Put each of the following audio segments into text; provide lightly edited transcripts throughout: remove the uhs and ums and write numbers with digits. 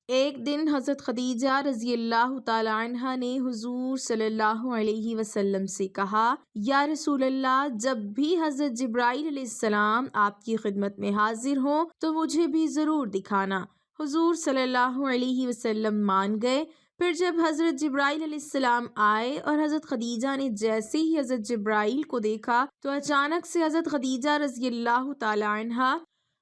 ایک دن حضرت خدیجہ رضی اللہ تعالی عنہا نے حضور صلی اللہ علیہ وسلم سے کہا، یا رسول اللہ، جب بھی حضرت جبرائیل علیہ السلام آپ کی خدمت میں حاضر ہوں تو مجھے بھی ضرور دکھانا۔ حضور صلی اللہ علیہ وسلم مان گئے۔ پھر جب حضرت جبرائیل علیہ السلام آئے اور حضرت خدیجہ نے جیسے ہی حضرت جبرائیل کو دیکھا تو اچانک سے حضرت خدیجہ رضی اللہ تعالی عنہا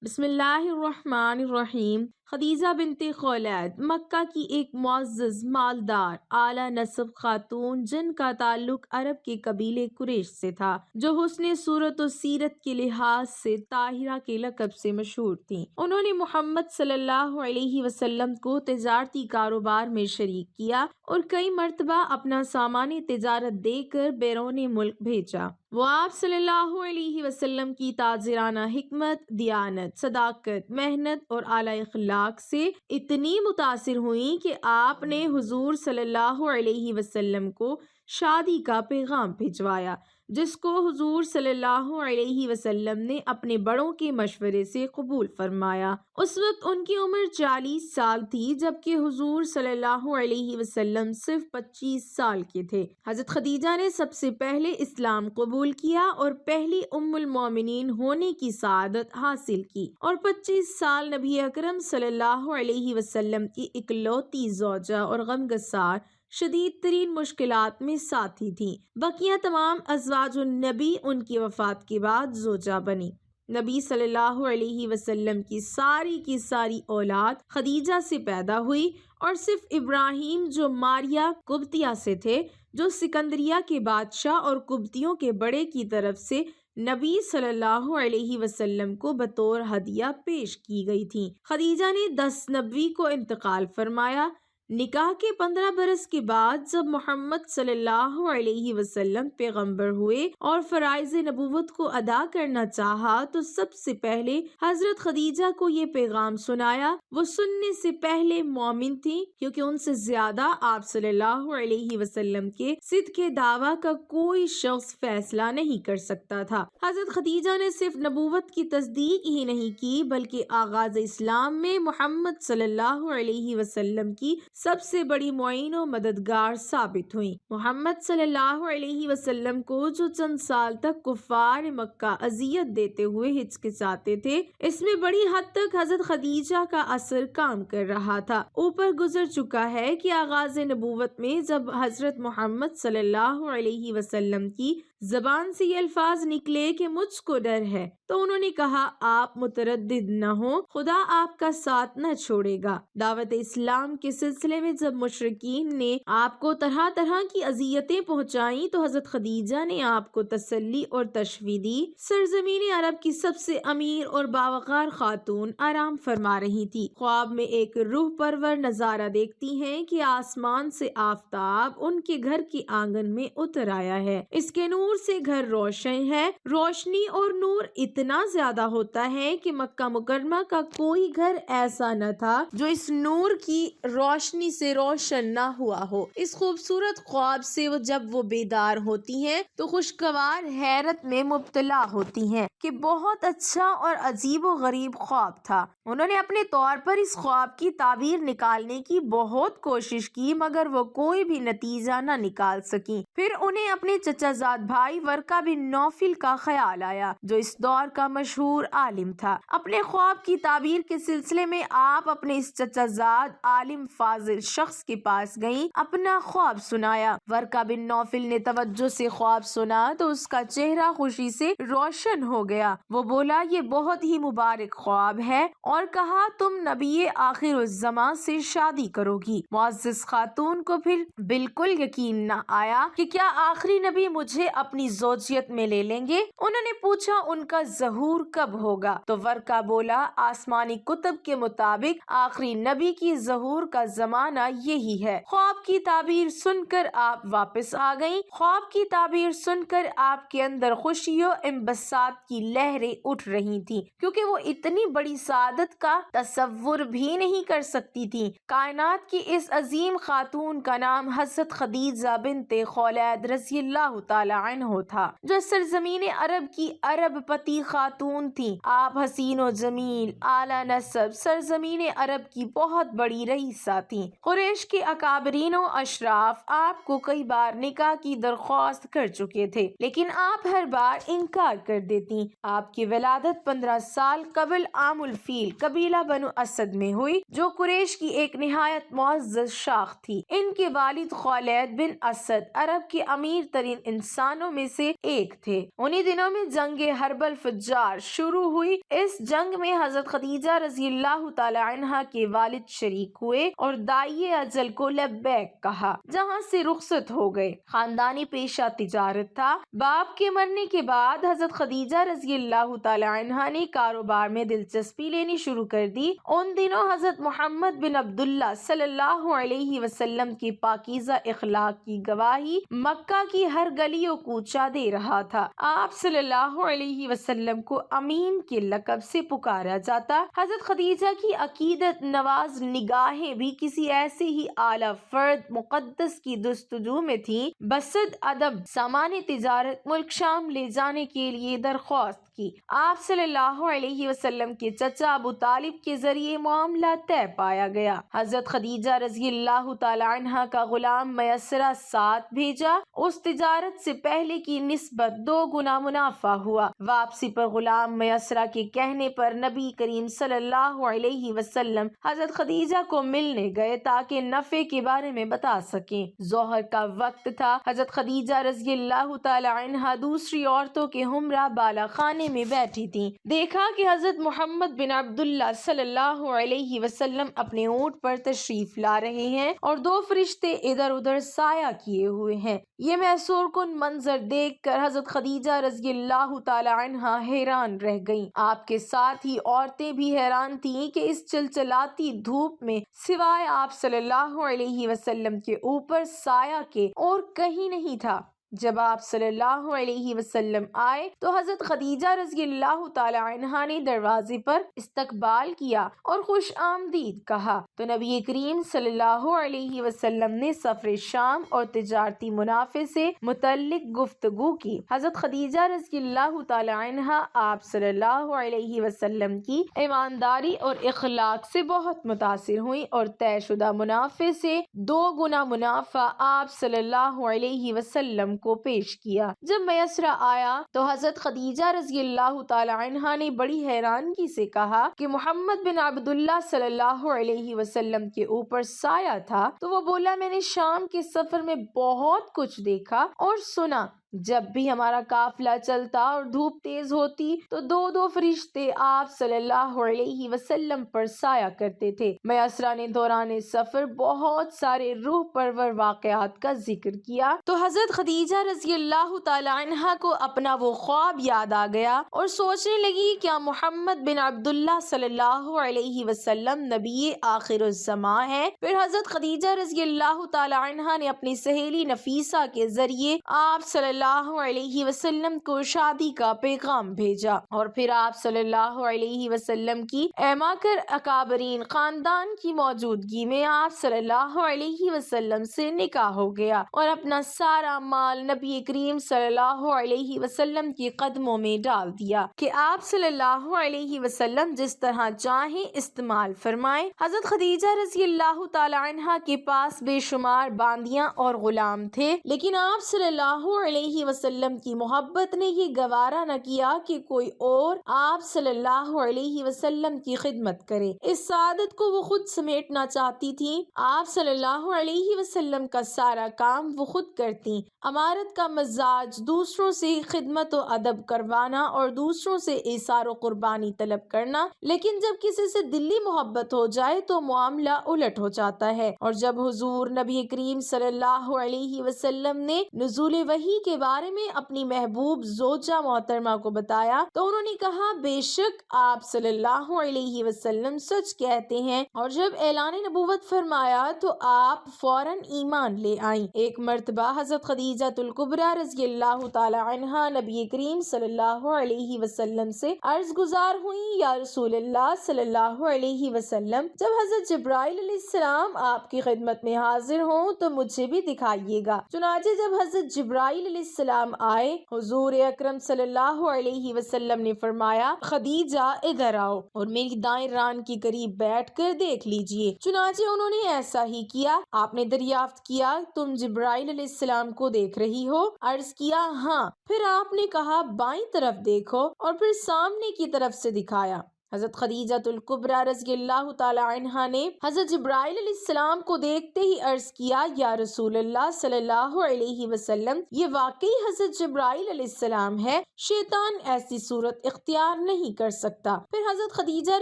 بسم اللہ الرحمن الرحیم خدیجہ بنت خولید مکہ کی ایک معزز، مالدار، اعلیٰ نسب خاتون جن کا تعلق عرب کے قبیلے قریش سے تھا، جو حسن صورت و سیرت کے لحاظ سے طاہرہ کے لقب سے مشہور تھیں۔ انہوں نے محمد صلی اللہ علیہ وسلم کو تجارتی کاروبار میں شریک کیا اور کئی مرتبہ اپنا سامان تجارت دے کر بیرون ملک بھیجا۔ وہ آپ صلی اللہ علیہ وسلم کی تاجرانہ حکمت، دیانت، صداقت، محنت اور اعلیٰ اخلاق سے اتنی متاثر ہوئیں کہ آپ نے حضور صلی اللہ علیہ وسلم کو شادی کا پیغام بھجوایا، جس کو حضور صلی اللہ علیہ وسلم نے اپنے بڑوں کے مشورے سے قبول فرمایا۔ اس وقت ان کی عمر 40 سال تھی، جبکہ حضور صلی اللہ علیہ وسلم صرف 25 سال کے تھے۔ حضرت خدیجہ نے سب سے پہلے اسلام قبول کیا اور پہلی ام المومنین ہونے کی سعادت حاصل کی، اور 25 سال نبی اکرم صلی اللہ علیہ وسلم کی اکلوتی زوجہ اور غمگسار شدید ترین مشکلات میں ساتھی تھیں۔ بقیہ تمام ازواج النبی ان کی وفات کے بعد زوجہ بنی۔ نبی صلی اللہ علیہ وسلم کی ساری اولاد خدیجہ سے پیدا ہوئی، اور صرف ابراہیم جو ماریہ قبطیہ سے تھے، جو سکندریہ کے بادشاہ اور قبطیوں کے بڑے کی طرف سے نبی صلی اللہ علیہ وسلم کو بطور ہدیہ پیش کی گئی تھیں۔ خدیجہ نے 10 نبوی کو انتقال فرمایا۔ نکاح کے 15 برس کے بعد جب محمد صلی اللہ علیہ وسلم پیغمبر ہوئے اور فرائض نبوت کو ادا کرنا چاہا تو سب سے پہلے حضرت خدیجہ کو یہ پیغام سنایا۔ وہ سننے سے پہلے مومن تھی، کیونکہ ان سے زیادہ آپ صلی اللہ علیہ وسلم کے صدق کے دعویٰ کا کوئی شخص فیصلہ نہیں کر سکتا تھا۔ حضرت خدیجہ نے صرف نبوت کی تصدیق ہی نہیں کی، بلکہ آغاز اسلام میں محمد صلی اللہ علیہ وسلم کی سب سے بڑی معین و مددگار ثابت ہوئی۔ محمد صلی اللہ علیہ وسلم کو جو چند سال تک کفار مکہ اذیت دیتے ہوئے ہچکچاتے تھے، اس میں بڑی حد تک حضرت خدیجہ کا اثر کام کر رہا تھا۔ اوپر گزر چکا ہے کہ آغاز نبوت میں جب حضرت محمد صلی اللہ علیہ وسلم کی زبان سے یہ الفاظ نکلے کہ مجھ کو ڈر ہے، تو انہوں نے کہا، آپ متردد نہ ہوں، خدا آپ کا ساتھ نہ چھوڑے گا۔ دعوت اسلام کے سلسلے میں جب مشرکین نے آپ کو طرح طرح کی اذیتیں پہنچائیں تو حضرت خدیجہ نے آپ کو تسلی اور تشویق دی۔ سرزمین عرب کی سب سے امیر اور باوقار خاتون آرام فرما رہی تھی، خواب میں ایک روح پرور نظارہ دیکھتی ہیں کہ آسمان سے آفتاب ان کے گھر کے آنگن میں اتر آیا ہے۔ اس کے نور سے گھر روشن ہے۔ روشنی اور نور اتنا زیادہ ہوتا ہے کہ مکہ مکرمہ کا کوئی گھر ایسا نہ تھا جو اس نور کی روشنی سے روشن نہ ہوا ہو۔ اس خوبصورت خواب سے جب وہ بیدار ہوتی ہیں تو خوشگوار حیرت میں مبتلا ہوتی ہیں کہ بہت اچھا اور عجیب و غریب خواب تھا۔ انہوں نے اپنے طور پر اس خواب کی تعبیر نکالنے کی بہت کوشش کی، مگر وہ کوئی بھی نتیجہ نہ نکال سکی۔ پھر انہیں اپنے چچا زاد بھائی ورقہ بن نوفل کا خیال آیا، جو اس دور کا مشہور عالم تھا۔ اپنے خواب کی تعبیر کے سلسلے میں آپ اپنے اس چچا زاد عالم فاضل شخص کے پاس گئیں، اپنا خواب سنایا۔ ورقہ بن نوفل نے توجہ سے خواب سنا تو اس کا چہرہ خوشی سے روشن ہو گیا۔ وہ بولا، یہ بہت ہی مبارک خواب ہے، اور کہا، تم نبی آخر الزمان سے شادی کرو گی۔ معزز خاتون کو پھر بالکل یقین نہ آیا کہ کیا آخری نبی مجھے اپنی زوجیت میں لے لیں گے۔ انہوں نے پوچھا، ان کا ظہور کب ہوگا؟ تو ورقہ بولا، آسمانی کتب کے مطابق آخری نبی کی ظہور کا زمانہ یہی ہے۔ خواب کی تعبیر سن کر آپ واپس آ گئیں۔ خواب کی تعبیر سن کر آپ کے اندر خوشی و انبساط کی لہریں اٹھ رہی تھیں، کیونکہ وہ اتنی بڑی سعادت کا تصور بھی نہیں کر سکتی تھیں۔ کائنات کی اس عظیم خاتون کا نام حضرت خدیجہ بنت خولید رضی اللہ تعالی عنہ تھا، جو سرزمین عرب کی عرب پتی خاتون تھی۔ آپ حسین و جمیل، اعلیٰ نسب، سرزمین عرب کی بہت بڑی رئیسہ تھیں۔ قریش کے اکابرین و اشراف آپ کو کئی بار نکاح کی درخواست کر چکے تھے، لیکن آپ ہر بار انکار کر دیتی۔ آپ کی ولادت 15 سال قبل عام الفیل قبیلہ بنو اسد میں ہوئی، جو قریش کی ایک نہایت معزز شاخ تھی۔ ان کے والد خالد بن اسد عرب کے امیر ترین انسانوں میں سے ایک تھے۔ انہی دنوں میں جنگ حرب الفجار شروع ہوئی۔ اس جنگ میں حضرت خدیجہ رضی اللہ تعالی عنہا کے والد شریک ہوئے اور داعیِ اجل کو لبیک کہا، جہاں سے رخصت ہو گئے۔ خاندانی پیشہ تجارت تھا۔ باپ کے مرنے کے بعد حضرت خدیجہ رضی اللہ تعالی عنہا نے کاروبار میں دلچسپی لینی شروع کر دی۔ ان دنوں حضرت محمد بن عبداللہ صلی اللہ علیہ وسلم کے پاکیزہ اخلاق کی گواہی مکہ کی ہر گلی و کوچہ دے رہا تھا۔ آپ صلی اللہ علیہ وسلم کو امین کے لقب سے پکارا جاتا۔ حضرت خدیجہ کی عقیدت نواز نگاہیں بھی کسی ایسے ہی اعلیٰ فرد مقدس کی جستجو میں تھیں۔ بسد ادب سامان تجارت ملک شام لے جانے کے لیے درخواست کی۔ آپ صلی اللہ علیہ وسلم کے چچا ابو طالب کے ذریعے معاملہ طے پایا گیا۔ حضرت خدیجہ رضی اللہ تعالی عنہا کا غلام میسرہ ساتھ بھیجا۔ اس تجارت سے پہلے کی نسبت 2 گنا منافع ہوا۔ واپسی پر غلام میسرہ کے کہنے پر نبی کریم صلی اللہ علیہ وسلم حضرت خدیجہ کو ملنے گئے تاکہ نفع کے بارے میں بتا سکیں۔ ظہر کا وقت تھا۔ حضرت خدیجہ رضی اللہ تعالی عنہا دوسری عورتوں کے ہمراہ بالا خانے میں بیٹھی تھیں۔ دیکھا کہ حضرت محمد بن عبداللہ صلی اللہ علیہ وسلم اپنے اونٹ پر تشریف لا رہے ہیں اور 2 فرشتے ادھر ادھر سایہ کیے ہوئے ہیں۔ یہ محصور کن منظر دیکھ کر حضرت خدیجہ رضی اللہ تعالی عنہا حیران رہ گئیں۔ آپ کے ساتھ ہی عورتیں بھی حیران تھیں کہ اس چلچلاتی دھوپ میں سوائے آپ صلی اللہ علیہ وسلم کے اوپر سایہ کے اور کہیں نہیں تھا۔ جب آپ صلی اللہ علیہ وسلم آئے تو حضرت خدیجہ رضی اللہ تعالی عنہا نے دروازے پر استقبال کیا اور خوش آمدید کہا تو نبی کریم صلی اللہ علیہ وسلم نے سفر شام اور تجارتی منافع سے متعلق گفتگو کی۔ حضرت خدیجہ رضی اللہ تعالی عنہا آپ صلی اللہ علیہ وسلم کی ایمانداری اور اخلاق سے بہت متاثر ہوئیں اور طے شدہ منافع سے 2 گنا منافع آپ صلی اللہ علیہ وسلم کو پیش کیا۔ جب میسرہ آیا تو حضرت خدیجہ رضی اللہ تعالی عنہا نے بڑی حیرانگی سے کہا کہ محمد بن عبداللہ صلی اللہ علیہ وسلم کے اوپر سایہ تھا تو وہ بولا، میں نے شام کے سفر میں بہت کچھ دیکھا اور سنا۔ جب بھی ہمارا قافلہ چلتا اور دھوپ تیز ہوتی تو 2 فرشتے آپ صلی اللہ علیہ وسلم پر سایہ کرتے تھے۔ میسرہ نے دوران سفر بہت سارے روح پرور واقعات کا ذکر کیا تو حضرت خدیجہ رضی اللہ تعالی عنہا کو اپنا وہ خواب یاد آ گیا اور سوچنے لگی کیا محمد بن عبداللہ صلی اللہ علیہ وسلم نبی آخر الزمان ہے۔ پھر حضرت خدیجہ رضی اللہ تعالی عنہا نے اپنی سہیلی نفیسہ کے ذریعے آپ صلی اللہ علیہ وسلم کو شادی کا پیغام بھیجا اور پھر آپ صلی اللہ علیہ وسلم کی ایماکر اکابرین خاندان کی موجودگی میں آپ صلی اللہ علیہ وسلم سے نکاح ہو گیا اور اپنا سارا مال نبی کریم صلی اللہ علیہ وسلم کے قدموں میں ڈال دیا کہ آپ صلی اللہ علیہ وسلم جس طرح چاہیں استعمال فرمائیں۔ حضرت خدیجہ رضی اللہ تعالی عنہا کے پاس بے شمار باندیاں اور غلام تھے، لیکن آپ صلی اللہ علیہ وسلم کی محبت نے یہ گوارا نہ کیا کہ کوئی اور آپ صلی اللہ علیہ وسلم کی خدمت کرے۔ اس سعادت کو وہ خود سمیٹنا چاہتی تھیں۔ آپ صلی اللہ علیہ وسلم کا سارا کام وہ خود کرتی۔ امارت کا مزاج دوسروں سے خدمت و ادب کروانا اور دوسروں سے ایثار و قربانی طلب کرنا، لیکن جب کسی سے دلی محبت ہو جائے تو معاملہ الٹ ہو جاتا ہے۔ اور جب حضور نبی کریم صلی اللہ علیہ وسلم نے نزول وحی کے بارے میں اپنی محبوب زوجہ محترمہ کو بتایا تو انہوں نے کہا، بے شک آپ صلی اللہ علیہ وسلم سچ کہتے ہیں، اور جب اعلان نبوت فرمایا تو آپ فوراً ایمان لے آئیں۔ ایک مرتبہ حضرت خدیجہ الکبریٰ رضی اللہ تعالی عنہا نبی کریم صلی اللہ علیہ وسلم سے عرض گزار ہوئیں، یا رسول اللہ صلی اللہ علیہ وسلم، جب حضرت جبرائیل علیہ السلام آپ کی خدمت میں حاضر ہوں تو مجھے بھی دکھائیے گا۔ چنانچہ جب حضرت جبرائیل علیہ السلام آئے، حضور اکرم صلی اللہ علیہ وسلم نے فرمایا خدیجہ ادھر آؤ اور میری دائیں ران کے قریب بیٹھ کر دیکھ لیجئے۔ چنانچہ انہوں نے ایسا ہی کیا۔ آپ نے دریافت کیا تم جبرائیل علیہ السلام کو دیکھ رہی ہو؟ عرض کیا ہاں۔ پھر آپ نے کہا بائیں طرف دیکھو اور پھر سامنے کی طرف سے دکھایا۔ حضرت خدیجہ الکبریٰ رضی اللہ تعالی عنہا نے حضرت جبرائیل علیہ السلام کو دیکھتے ہی عرض کیا یا رسول اللہ صلی اللہ علیہ وسلم یہ واقعی حضرت جبرائیل علیہ السلام ہے، شیطان ایسی صورت اختیار نہیں کر سکتا۔ پھر حضرت خدیجہ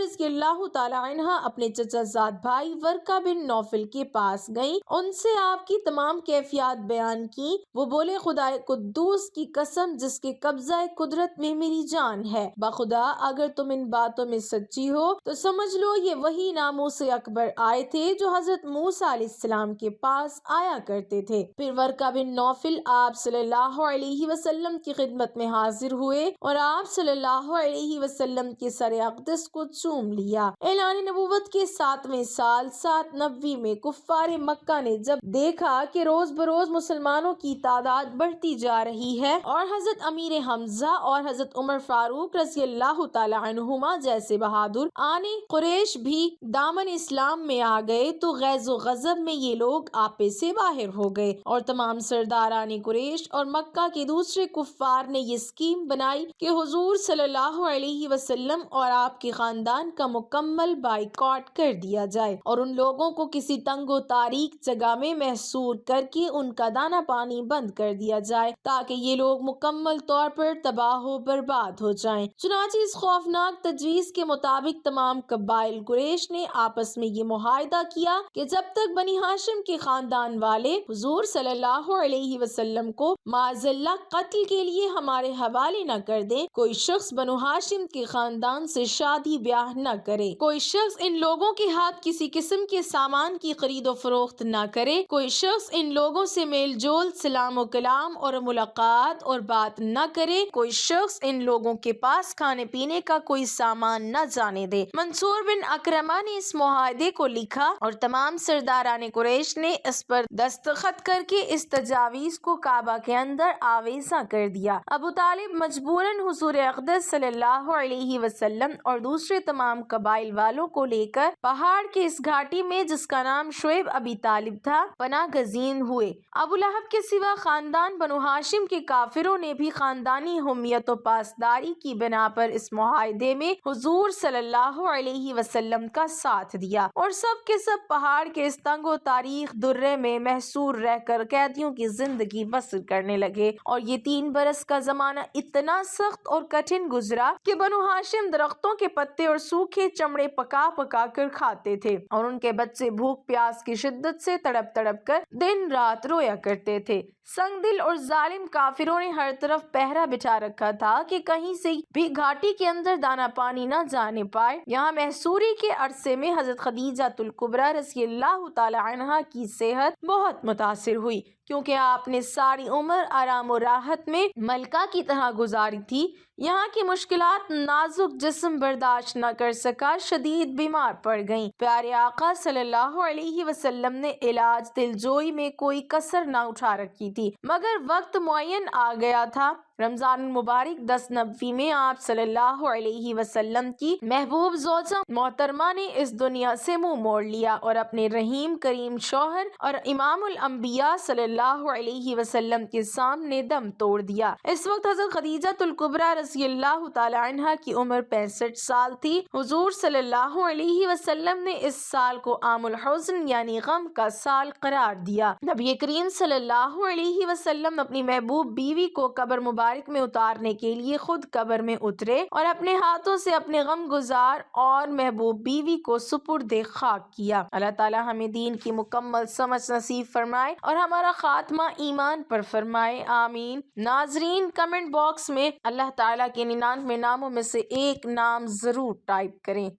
رضی اللہ تعالی عنہا اپنے چچا زاد بھائی ورقہ بن نوفل کے پاس گئیں، ان سے آپ کی تمام کیفیات بیان کی۔ وہ بولے خدائے قدوس کی قسم جس کے قبضہ قدرت میں میری جان ہے، بخدا اگر تم ان باتوں میں سچی ہو تو سمجھ لو یہ وہی ناموس اکبر آئے تھے جو حضرت موسیٰ علیہ السلام کے پاس آیا کرتے تھے۔ پھر ورقہ بن نوفل آپ صلی اللہ علیہ وسلم کی خدمت میں حاضر ہوئے اور آپ صلی اللہ علیہ وسلم کے سر اقدس کو چوم لیا۔ اعلان نبوت کے 7ویں سال 790 میں کفار مکہ نے جب دیکھا کہ روز بروز مسلمانوں کی تعداد بڑھتی جا رہی ہے اور حضرت امیر حمزہ اور حضرت عمر فاروق رضی اللہ تعالی عنہما جیسے بہادر آنے قریش بھی دامن اسلام میں آ گئے تو غیظ و غضب میں یہ لوگ آپے سے باہر ہو گئے اور تمام سرداران قریش اور مکہ کے دوسرے کفار نے یہ اسکیم بنائی کہ حضور صلی اللہ علیہ وسلم اور آپ کے خاندان کا مکمل بائیکاٹ کر دیا جائے اور ان لوگوں کو کسی تنگ و تاریک جگہ میں محصور کر کے ان کا دانا پانی بند کر دیا جائے تاکہ یہ لوگ مکمل طور پر تباہ و برباد ہو جائیں۔ چنانچہ اس خوفناک تجویز کے مطابق تمام قبائل قریش نے آپس میں یہ معاہدہ کیا کہ جب تک بنی ہاشم کے خاندان والے حضور صلی اللہ علیہ وسلم کو معاذ اللہ قتل کے لیے ہمارے حوالے نہ کر دیں، کوئی شخص بنو ہاشم کے خاندان سے شادی بیاہ نہ کرے، کوئی شخص ان لوگوں کے ہاتھ کسی قسم کے سامان کی خرید و فروخت نہ کرے، کوئی شخص ان لوگوں سے میل جول سلام و کلام اور ملاقات اور بات نہ کرے، کوئی شخص ان لوگوں کے پاس کھانے پینے کا کوئی سامان نہ جانے دے۔ منصور بن اکرمہ نے اس معاہدے کو لکھا اور تمام سرداران قریش نے اس پر دستخط کر کے اس تجاویز کو کعبہ کے اندر آویزاں کر دیا۔ ابو طالب مجبوراً حضور اقدس صلی اللہ علیہ وسلم اور دوسرے تمام قبائل والوں کو لے کر پہاڑ کے اس گھاٹی میں جس کا نام شعیب ابی طالب تھا پناہ گزین ہوئے۔ ابو لہب کے سوا خاندان بنو ہاشم کے کافروں نے بھی خاندانی حمیت و پاسداری کی بنا پر اس معاہدے میں حضور صلی اللہ علیہ وسلم کا ساتھ دیا اور سب کے سب پہاڑ کے اس تنگ و تاریخ درے میں محصور رہ کر قیدیوں کی زندگی بسر کرنے لگے اور یہ 3 برس کا زمانہ اتنا سخت اور کٹھن گزرا کہ بنو ہاشم درختوں کے پتے اور سوکھے چمڑے پکا پکا کر کھاتے تھے اور ان کے بچے بھوک پیاس کی شدت سے تڑپ تڑپ کر دن رات رویا کرتے تھے۔ سنگ دل اور ظالم کافروں نے ہر طرف پہرا بٹھا رکھا تھا کہ کہیں سے بھی گھاٹی کے اندر دانا پانی نہ جانے پائے۔ یہاں محصوری کے عرصے میں حضرت خدیجہ الکبریٰ رضی اللہ تعالی عنہا کی صحت بہت متاثر ہوئی کیونکہ آپ نے ساری عمر آرام و راحت میں ملکہ کی طرح گزاری تھی۔ یہاں کی مشکلات نازک جسم برداشت نہ کر سکا، شدید بیمار پڑ گئیں۔ پیارے آقا صلی اللہ علیہ وسلم نے علاج دلجوئی میں کوئی کسر نہ اٹھا رکھی تھی، مگر وقت معین آ گیا تھا۔ رمضان المبارک 10 میں آپ صلی اللہ علیہ وسلم کی محبوب زوجہ محترمہ نے اس دنیا سے منہ موڑ لیا اور اپنے رحیم کریم شوہر اور امام الانبیاء صلی اللہ علیہ وسلم کے سامنے دم توڑ دیا۔ اس وقت حضرت خدیجہ الکبریٰ رضی اللہ تعالی عنہا کی عمر 65 سال تھی۔ حضور صلی اللہ علیہ وسلم نے اس سال کو عام الحزن یعنی غم کا سال قرار دیا۔ نبی کریم صلی اللہ علیہ وسلم اپنی محبوب بیوی کو قبر مبارک میں اتارنے کے لیے خود قبر میں اترے اور اپنے ہاتھوں سے اپنے غم گزار اور محبوب بیوی کو سپرد خاک کیا۔ اللہ تعالی ہمیں دین کی مکمل سمجھ نصیب فرمائے اور ہمارا خاتمہ ایمان پر فرمائے، آمین۔ ناظرین کمنٹ باکس میں اللہ تعالی کے 99 ناموں میں سے ایک نام ضرور ٹائپ کریں۔